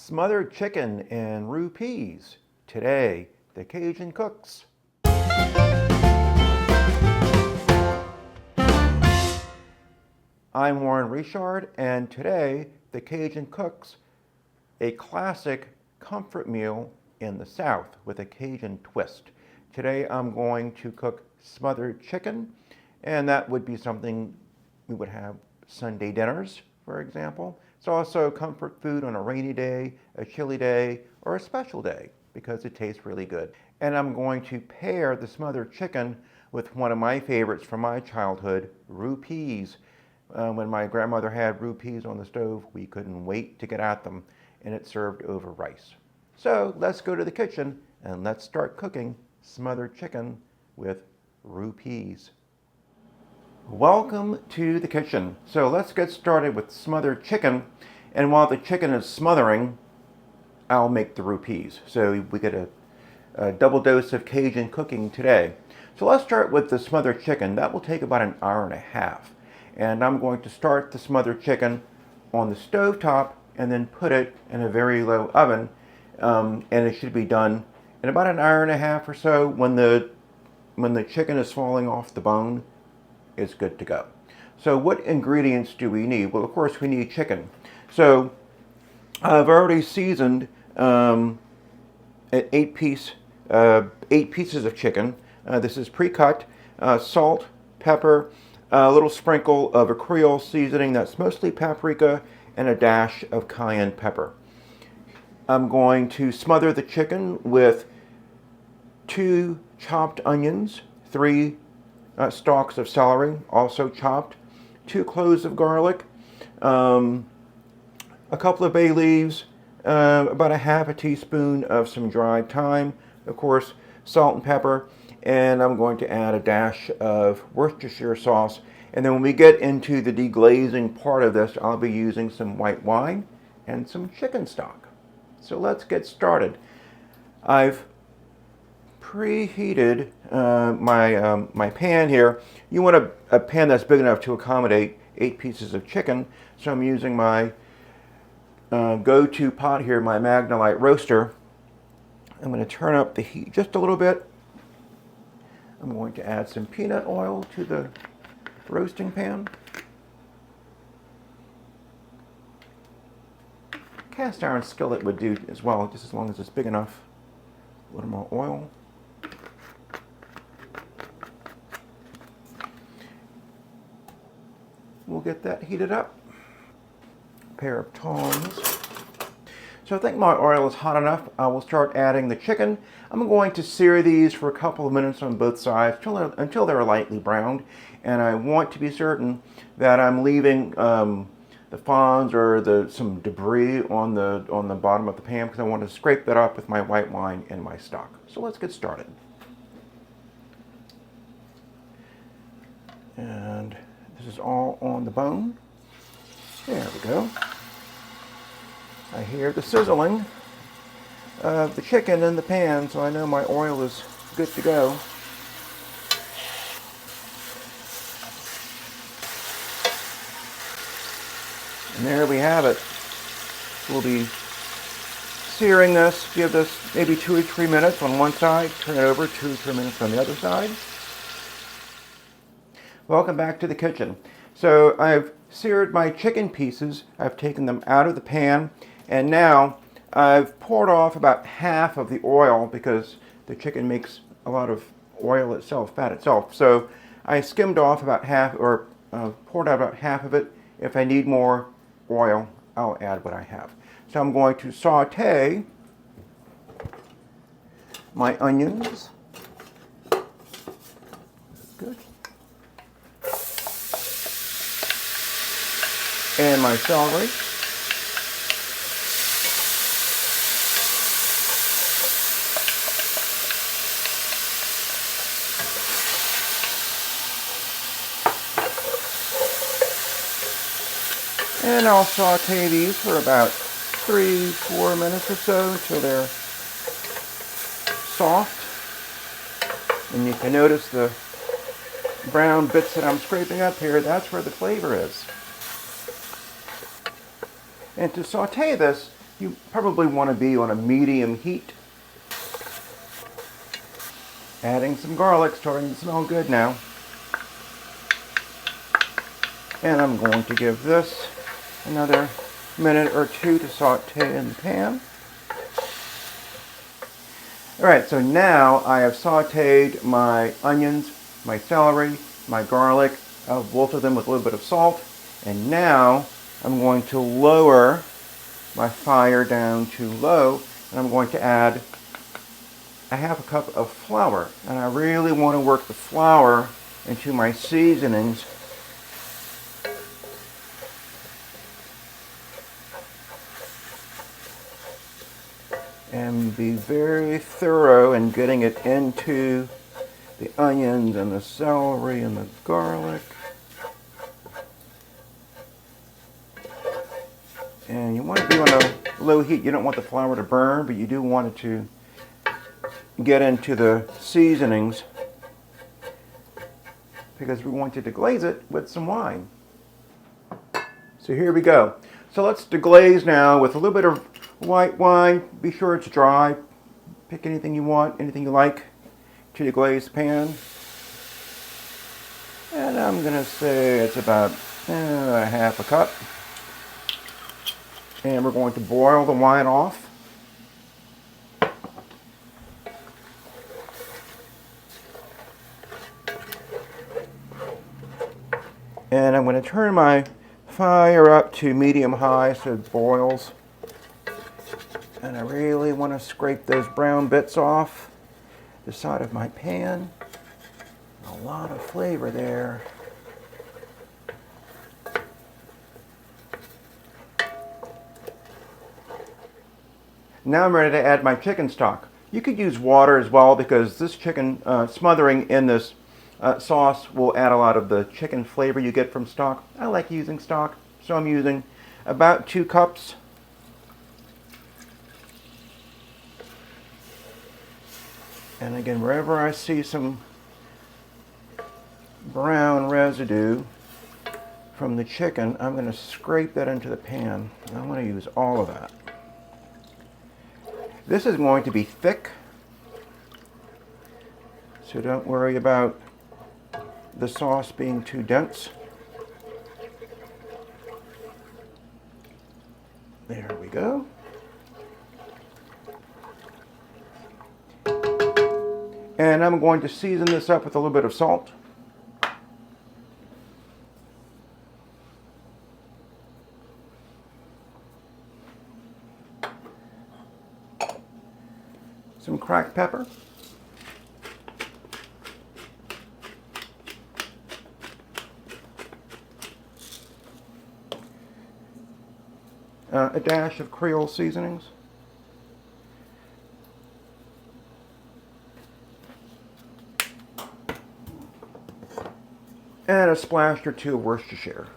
Smothered chicken and roux peas. Today, the Cajun Cooks. I'm Warren Richard, and today, the Cajun Cooks, a classic comfort meal in the South with a Cajun twist. Today, I'm going to cook smothered chicken, and that would be something we would have Sunday dinners, for example. It's also comfort food on a rainy day, a chilly day, or a special day because it tastes really good. And I'm going to pair the smothered chicken with one of my favorites from my childhood, roux peas. When my grandmother had roux peas on the stove, we couldn't wait to get at them, and it served over rice. So let's go to the kitchen and let's start cooking smothered chicken with roux peas. Welcome to the kitchen. So let's get started with smothered chicken. And while the chicken is smothering, I'll make the roux peas. So we get a double dose of Cajun cooking today. So let's start with the smothered chicken. That will take about an hour and a half. And I'm going to start the smothered chicken on the stove top and then put it in a very low oven. And it should be done in about an hour and a half or so. When the chicken is falling off the bone, it's good to go. So what ingredients do we need? Well, of course, we need chicken. So I've already seasoned 8 pieces of chicken. This is pre-cut. Salt, pepper, a little sprinkle of a Creole seasoning that's mostly paprika, and a dash of cayenne pepper. I'm going to smother the chicken with 2 chopped onions, 3 stalks of celery, also chopped, 2 cloves of garlic, a couple of bay leaves, about a half a teaspoon of some dried thyme, of course, salt and pepper, and I'm going to add a dash of Worcestershire sauce. And then when we get into the deglazing part of this, I'll be using some white wine and some chicken stock. So let's get started. I've preheated my pan here. You want a pan that's big enough to accommodate 8 pieces of chicken. So I'm using my go-to pot here, my Magnolite roaster. I'm going to turn up the heat just a little bit. I'm going to add some peanut oil to the roasting pan. Cast iron skillet would do as well, just as long as it's big enough. A little more oil. We'll get that heated up. A pair of tongs. So I think my oil is hot enough. I will start adding the chicken. I'm going to sear these for a couple of minutes on both sides until they're lightly browned. And I want to be certain that I'm leaving the fronds or some debris on the bottom of the pan, because I want to scrape that up with my white wine and my stock. So let's get started. And this is all on the bone. There we go. I hear the sizzling of the chicken in the pan, so I know my oil is good to go. And there we have it. We'll be searing this, give this maybe 2 or 3 minutes on one side, turn it over 2 or 3 minutes on the other side. Welcome back to the kitchen. So I've seared my chicken pieces, I've taken them out of the pan, and now I've poured off about half of the oil because the chicken makes a lot of oil itself, fat itself. So I skimmed off about half, or poured out about half of it. If I need more oil, I'll add what I have. So I'm going to saute my onions. Good. And my celery. And I'll saute these for about 3-4 minutes or so until they're soft. And you can notice the brown bits that I'm scraping up here, that's where the flavor is. And to saute this, You probably want to be on a medium heat. Adding some garlic, starting to smell good now. And I'm going to give this another minute or two to saute in the pan. Alright, so now I have sauteed my onions, my celery, my garlic, wilted them with a little bit of salt, and now I'm going to lower my fire down to low, and I'm going to add a half a cup of flour. And I really want to work the flour into my seasonings. And be very thorough in getting it into the onions and the celery and the garlic. And you want to be on a low heat. You don't want the flour to burn, but you do want it to get into the seasonings because we want to deglaze it with some wine. So here we go. So let's deglaze now with a little bit of white wine. Be sure it's dry. Pick anything you want, anything you like to deglaze the pan. And I'm going to say it's about a half a cup. And we're going to boil the wine off. And I'm going to turn my fire up to medium-high so it boils. And I really want to scrape those brown bits off the side of my pan. A lot of flavor there. Now I'm ready to add my chicken stock. You could use water as well because this chicken smothering in this sauce will add a lot of the chicken flavor you get from stock. I like using stock, so I'm using about 2 cups. And again, wherever I see some brown residue from the chicken, I'm going to scrape that into the pan. I want to use all of that. This is going to be thick, so don't worry about the sauce being too dense. There we go. And I'm going to season this up with a little bit of salt. Some cracked pepper. A dash of Creole seasonings. And a splash or 2 of Worcestershire.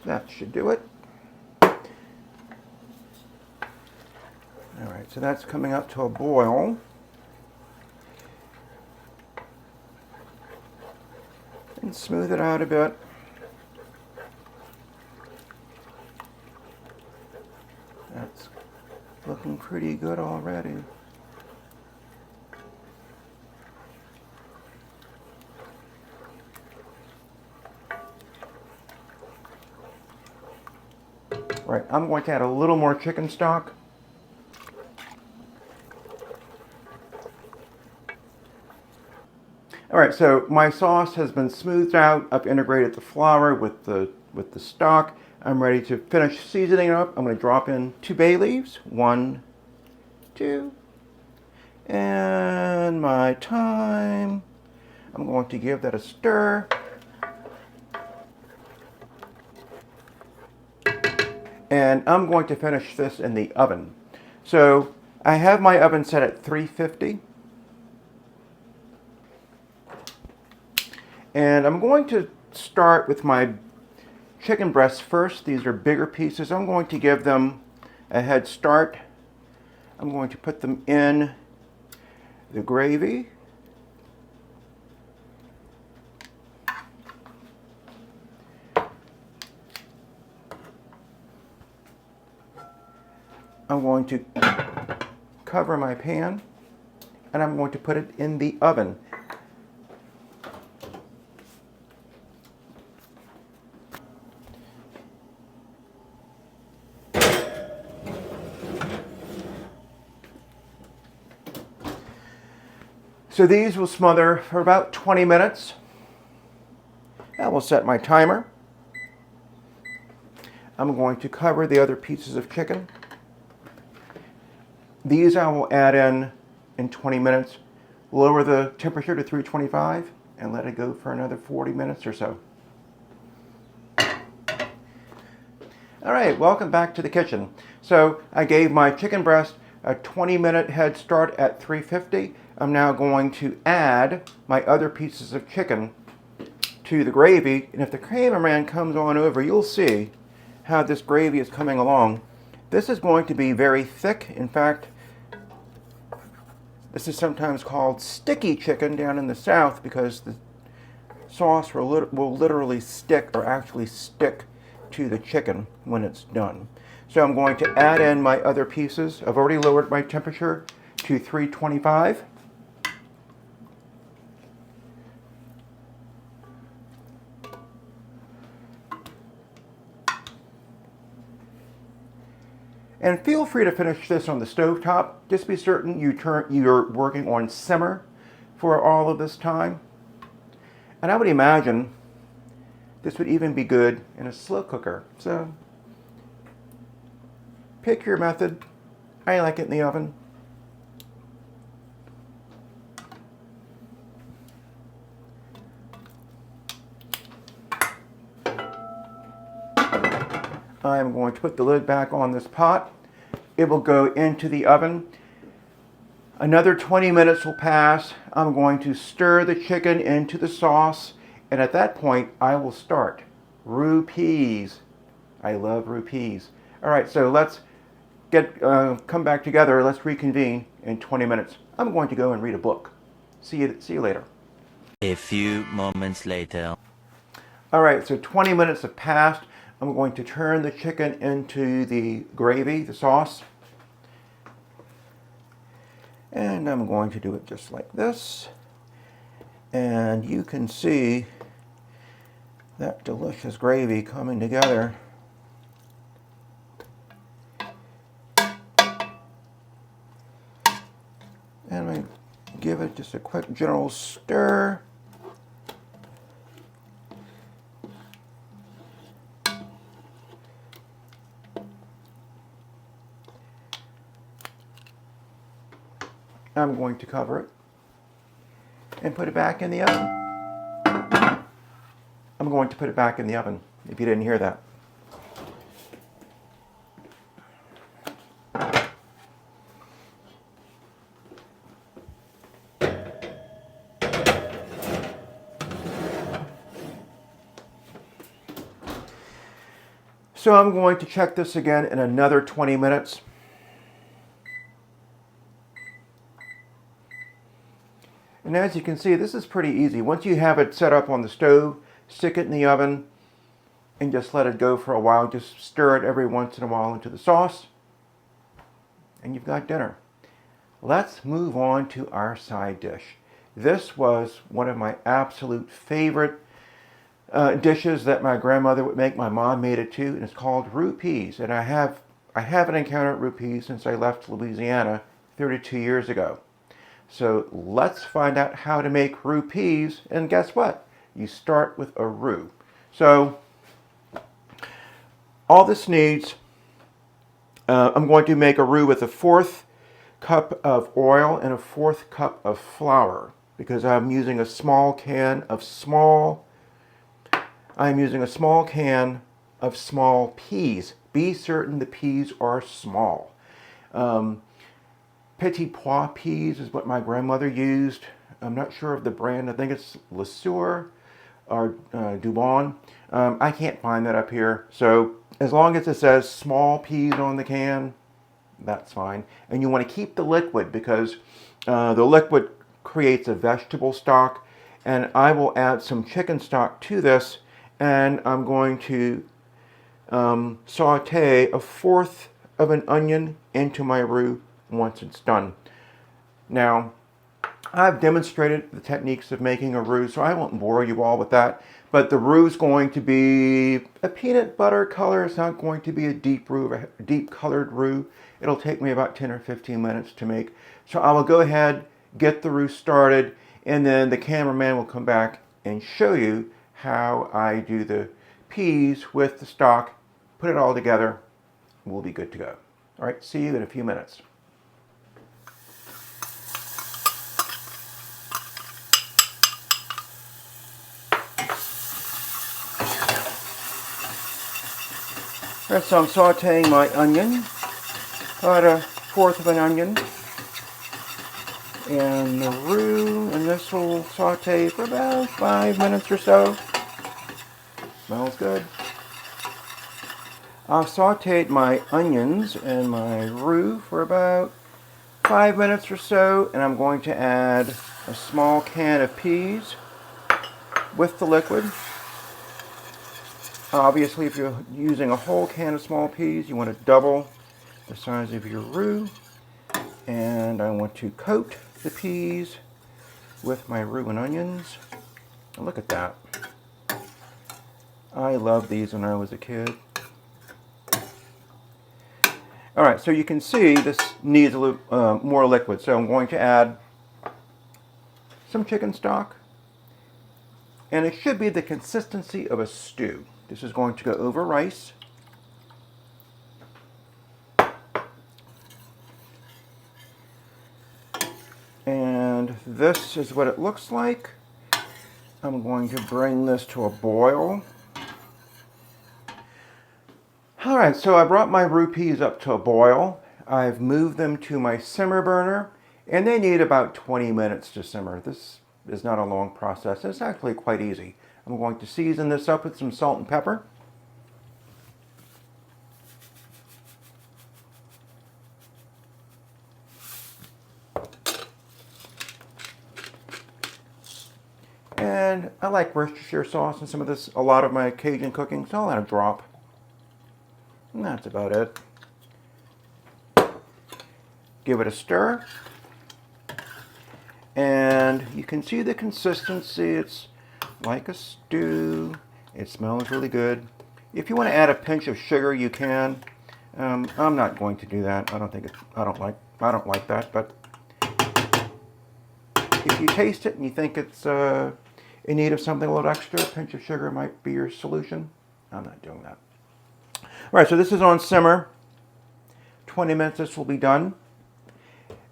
That should do it. Alright, so that's coming up to a boil. And smooth it out a bit. That's looking pretty good already. Right, I'm going to add a little more chicken stock. Alright, so my sauce has been smoothed out. I've integrated the flour with the stock. I'm ready to finish seasoning it up. I'm going to drop in 2 bay leaves. 1, 2. And my thyme. I'm going to give that a stir. And I'm going to finish this in the oven. So I have my oven set at 350. And I'm going to start with my chicken breasts first. These are bigger pieces. I'm going to give them a head start. I'm going to put them in the gravy. I'm going to cover my pan and I'm going to put it in the oven. So these will smother for about 20 minutes. I will set my timer. I'm going to cover the other pieces of chicken. These I will add in 20 minutes. Lower the temperature to 325 and let it go for another 40 minutes or so. All right, welcome back to the kitchen. So I gave my chicken breast a 20-minute head start at 350. I'm now going to add my other pieces of chicken to the gravy. And if the cameraman comes on over, you'll see how this gravy is coming along. This is going to be very thick. In fact, this is sometimes called sticky chicken down in the South because the sauce will literally stick, or actually stick, to the chicken when it's done. So I'm going to add in my other pieces. I've already lowered my temperature to 325. And feel free to finish this on the stovetop. Just be certain you're working on simmer for all of this time. And I would imagine this would even be good in a slow cooker. So pick your method. I like it in the oven. I'm going to put the lid back on this pot. It will go into the oven. Another 20 minutes will pass. I'm going to stir the chicken into the sauce, and at that point I will start. Roux peas. I love roux peas. All right, so let's come back together. Let's reconvene in 20 minutes. I'm going to go and read a book. See you later. A few moments later. All right, so 20 minutes have passed. I'm going to turn the chicken into the gravy, the sauce. And I'm going to do it just like this. And you can see that delicious gravy coming together. And I give it just a quick general stir. I'm going to cover it and put it back in the oven. I'm going to put it back in the oven, if you didn't hear that. So I'm going to check this again in another 20 minutes. And as you can see, this is pretty easy. Once you have it set up on the stove, stick it in the oven and just let it go for a while. Just stir it every once in a while into the sauce, and you've got dinner. Let's move on to our side dish. This was one of my absolute favorite dishes that my grandmother would make. My mom made it too, and it's called roux peas. And I haven't encountered roux peas since I left Louisiana 32 years ago. So let's find out how to make roux peas, and guess what? You start with a roux. So all this needs, I'm going to make a roux with a 1/4 cup of oil and a 1/4 cup of flour, because I'm using a small can of small peas. Be certain the peas are small. Petit pois peas is what my grandmother used. I'm not sure of the brand. I think it's Le Sueur or Dubon. I can't find that up here. So as long as it says small peas on the can, that's fine. And you want to keep the liquid, because the liquid creates a vegetable stock. And I will add some chicken stock to this, and I'm going to saute a 1/4 of an onion into my roux once it's done. Now, I've demonstrated the techniques of making a roux, so I won't bore you all with that. But the roux is going to be a peanut butter color. It's not going to be a deep roux, a deep colored roux. It'll take me about 10 or 15 minutes to make. So I will go ahead, get the roux started, and then the cameraman will come back and show you how I do the peas with the stock, put it all together, and we'll be good to go. All right, see you in a few minutes. All right, so I'm sauteing my onion, about 1/4 of an onion, and the roux, and this will saute for about 5 minutes or so. Smells good. I've sauteed my onions and my roux for about 5 minutes or so, and I'm going to add a small can of peas with the liquid. Obviously, if you're using a whole can of small peas, you want to double the size of your roux. And I want to coat the peas with my roux and onions. And look at that. I loved these when I was a kid. All right, so you can see this needs a little more liquid. So I'm going to add some chicken stock. And it should be the consistency of a stew. This is going to go over rice. And this is what it looks like. I'm going to bring this to a boil. All right, so I brought my roux peas up to a boil. I've moved them to my simmer burner, and they need about 20 minutes to simmer. This is not a long process. It's actually quite easy. I'm going to season this up with some salt and pepper. And I like Worcestershire sauce in some of this, a lot of my Cajun cooking, so I'll add a drop. And that's about it. Give it a stir. And you can see the consistency. It's like a stew. It smells really good. If you want to add a pinch of sugar, you can. I'm not going to do that. I don't like that. But if you taste it and you think it's in need of something a little extra, a pinch of sugar might be your solution. I'm not doing that. All right, so this is on simmer. 20 minutes, this will be done.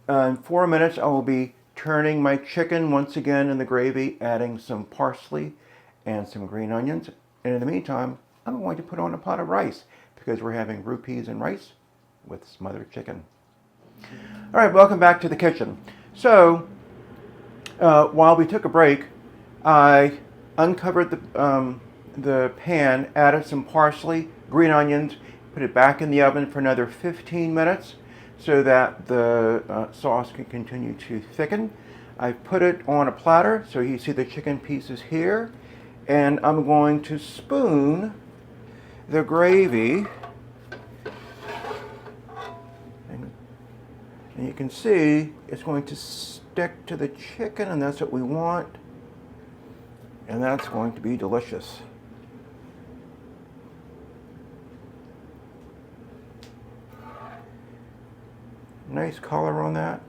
In 4 minutes, I will be turning my chicken once again in the gravy, adding some parsley and some green onions. And in the meantime, I'm going to put on a pot of rice because we're having roux peas and rice with smothered chicken. All right, welcome back to the kitchen. So, while we took a break, I uncovered the pan, added some parsley, green onions, put it back in the oven for another 15 minutes so that the sauce can continue to thicken. I put it on a platter so you see the chicken pieces here, and I'm going to spoon the gravy. And you can see it's going to stick to the chicken, and that's what we want. And that's going to be delicious. Nice color on that.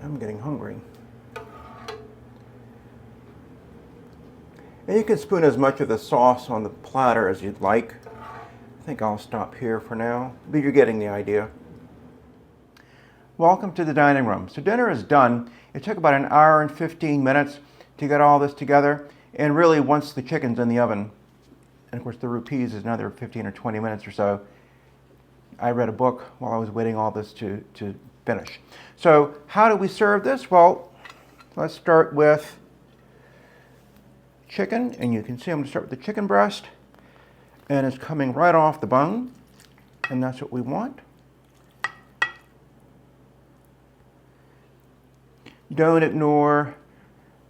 I'm getting hungry. And you can spoon as much of the sauce on the platter as you'd like. I think I'll stop here for now, but you're getting the idea. Welcome to the dining room. So dinner is done. It took about 1 hour and 15 minutes to get all this together. And really, once the chicken's in the oven, and of course the roux peas is another 15 or 20 minutes or so, I read a book while I was waiting all this to finish. So how do we serve this? Well, let's start with chicken. And you can see I'm going to start with the chicken breast. And it's coming right off the bone. And that's what we want. Don't ignore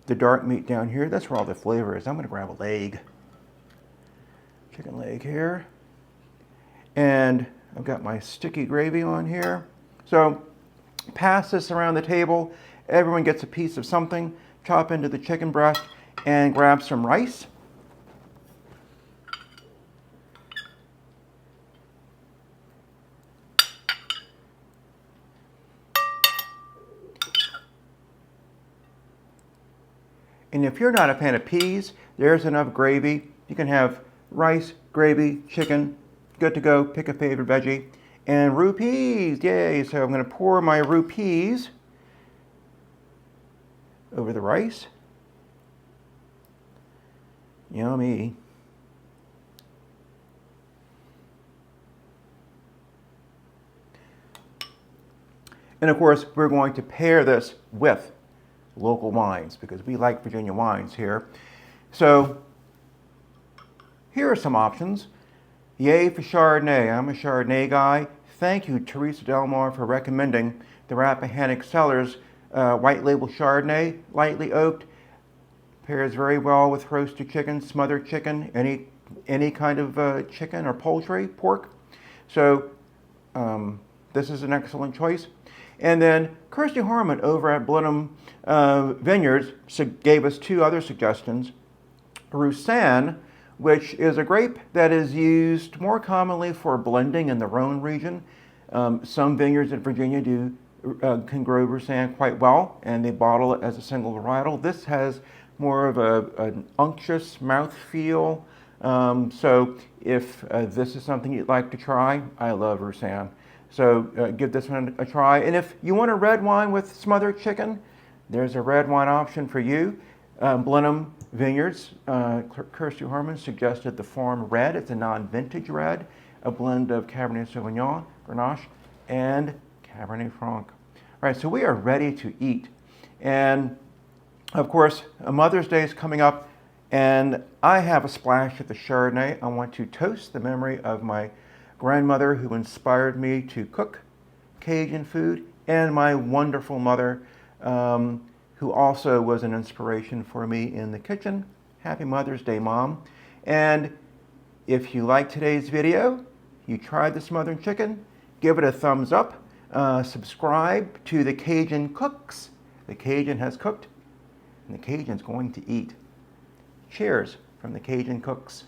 the dark meat down here. That's where all the flavor is. I'm going to grab a leg. Chicken leg here. And I've got my sticky gravy on here. So pass this around the table. Everyone gets a piece of something. Chop into the chicken breast and grab some rice. And if you're not a fan of peas, there's enough gravy. You can have rice, gravy, chicken, good to go. Pick a favorite veggie. And roux peas, yay! So I'm going to pour my roux peas over the rice. Yummy. And of course, we're going to pair this with local wines because we like Virginia wines here. So here are some options. Yay for Chardonnay. I'm a Chardonnay guy. Thank you, Teresa Delmar, for recommending the Rappahannock Cellars White Label Chardonnay, lightly oaked. Pairs very well with roasted chicken, smothered chicken, any kind of chicken or poultry, pork. So this is an excellent choice. And then Kirsty Harmon over at Blenheim Vineyards gave us two other suggestions. Roux, which is a grape that is used more commonly for blending in the Rhone region. Some vineyards in Virginia can grow Roux quite well, and they bottle it as a single varietal. This has more of an unctuous mouthfeel. So if this is something you'd like to try, I love Roux. So give this one a try. And if you want a red wine with smothered chicken, there's a red wine option for you. Blenheim Vineyards, Kirsty Harmon suggested the Farm Red. It's a non-vintage red, a blend of Cabernet Sauvignon, Grenache, and Cabernet Franc. All right, so we are ready to eat. And of course, Mother's Day is coming up, and I have a splash of the Chardonnay. I want to toast the memory of my grandmother who inspired me to cook Cajun food, and my wonderful mother who also was an inspiration for me in the kitchen. Happy Mother's Day, Mom. And if you like today's video, you tried the smothered chicken, give it a thumbs up. Subscribe to the Cajun Cooks. The Cajun has cooked, and the Cajun's going to eat. Cheers from the Cajun Cooks.